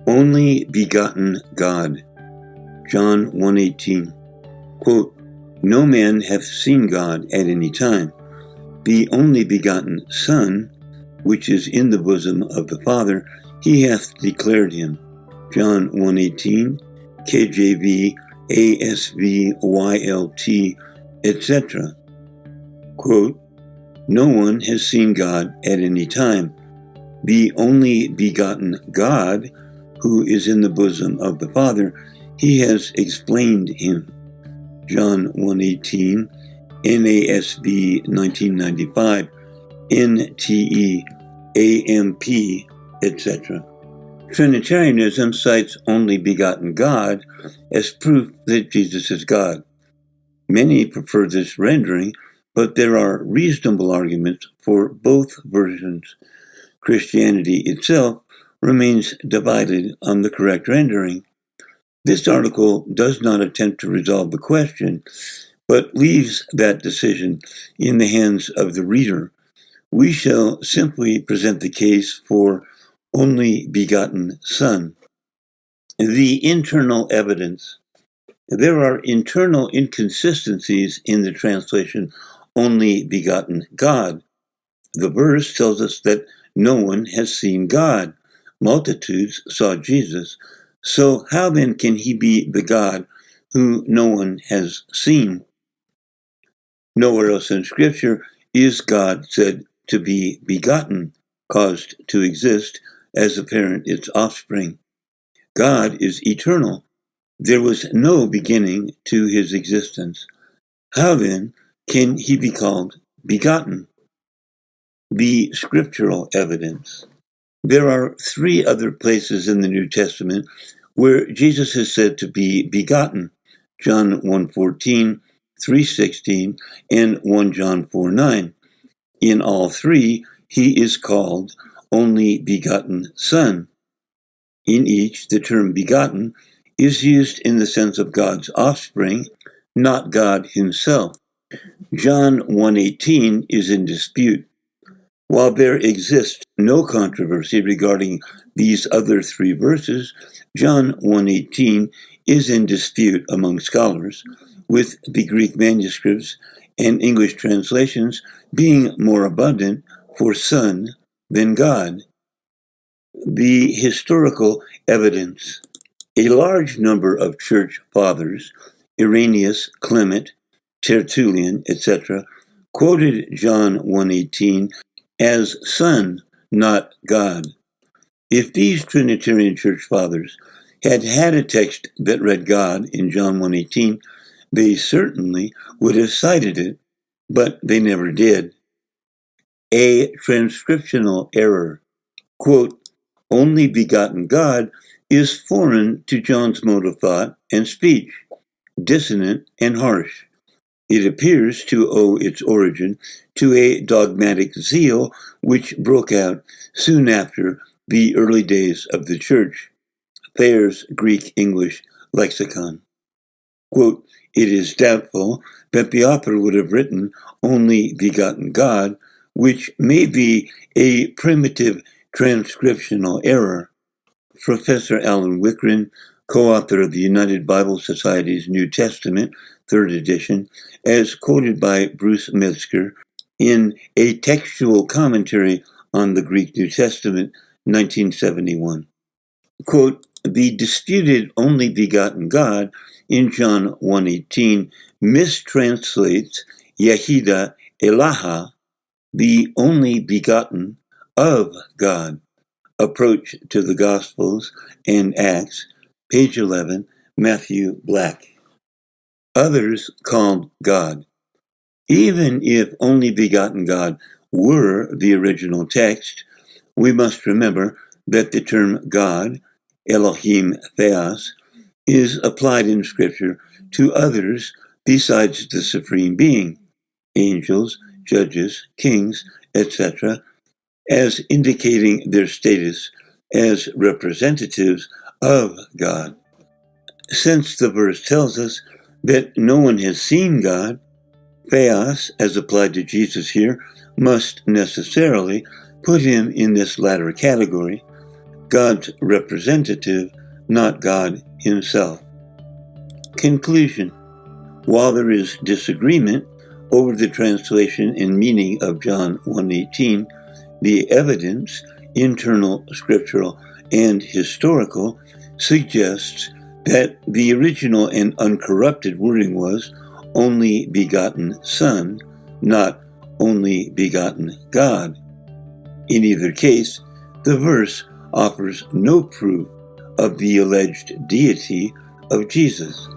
only begotten God. John 1:18. Quote, no man hath seen God at any time. The only begotten Son, which is in the bosom of the Father, he hath declared him. John 1:18, KJV, ASV, YLT, etc. Quote, no one has seen God at any time. The only begotten God, who is in the bosom of the Father, he has explained him. John 1:18, NASB 1995, NTE, AMP, etc. Trinitarianism cites only begotten God as proof that Jesus is God. Many prefer this rendering, but there are reasonable arguments for both versions. Christianity itself remains divided on the correct rendering. This article does not attempt to resolve the question, but leaves that decision in the hands of the reader. We shall simply present the case for only begotten Son. The internal evidence. There are internal inconsistencies in the translation only begotten God. The verse tells us that no one has seen God. Multitudes saw Jesus. So how then can he be the God who no one has seen? Nowhere else in Scripture is God said to be begotten, caused to exist, as a parent its offspring. God is eternal. There was no beginning to his existence. How then can he be called begotten? The scriptural evidence. There are 3 other places in the New Testament where Jesus is said to be begotten: John 1:14, 3:16, and 1 John 4:9. In all 3, he is called only begotten Son. In each, the term begotten is used in the sense of God's offspring, not God himself. John 1:18 is in dispute. While there exists no controversy regarding these other 3 verses, John 1:18 is in dispute among scholars, with the Greek manuscripts and English translations being more abundant for Son than God. The historical evidence. A large number of church fathers, Irenaeus, Clement, Tertullian, etc., quoted John 1:18 as Son, not God. If these Trinitarian church fathers had had a text that read God in John 1:18, they certainly would have cited it, but they never did. A transcriptional error. Quote, only begotten God is foreign to John's mode of thought and speech, dissonant and harsh. It appears to owe its origin to a dogmatic zeal which broke out soon after the early days of the Church. Thayer's Greek-English Lexicon. Quote, it is doubtful that the author would have written only begotten God, which may be a primitive transcriptional error. Professor Alan Wickren, co-author of the United Bible Society's New Testament, 3rd edition, as quoted by Bruce Metzger in A Textual Commentary on the Greek New Testament, 1971. Quote, the disputed only begotten God in John 1:18 mistranslates Yehida Elaha, the only begotten of God. Approach to the Gospels and Acts, page 11, Matthew Black. Others called God. Even if only begotten God were the original text, we must remember that the term God, Elohim Theos, is applied in Scripture to others besides the Supreme Being, angels, judges, kings, etc., as indicating their status as representatives of God. Since the verse tells us that no one has seen God, Theos, as applied to Jesus here, must necessarily put him in this latter category. God's representative, not God himself. Conclusion. While there is disagreement over the translation and meaning of John 1:18, the evidence, internal, scriptural, and historical, suggests that the original and uncorrupted wording was only begotten Son, not only begotten God. In either case, the verse offers no proof of the alleged deity of Jesus.